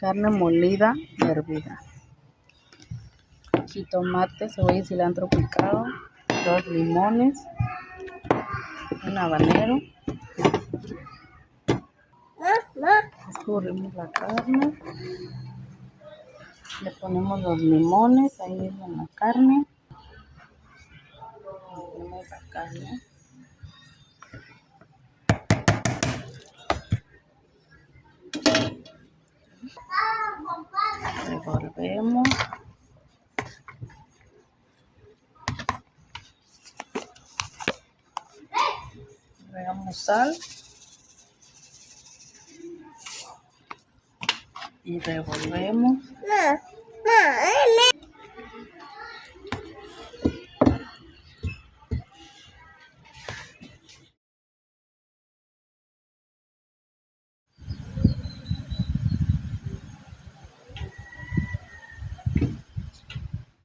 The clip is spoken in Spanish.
carne molida y hervida, jitomate, cebolla y cilantro picado, 2 limones, un habanero. Escurrimos la carne, le ponemos los limones ahí mismo en la carne, ponemos la carne. Revolvemos. Agregamos sal y revolvemos.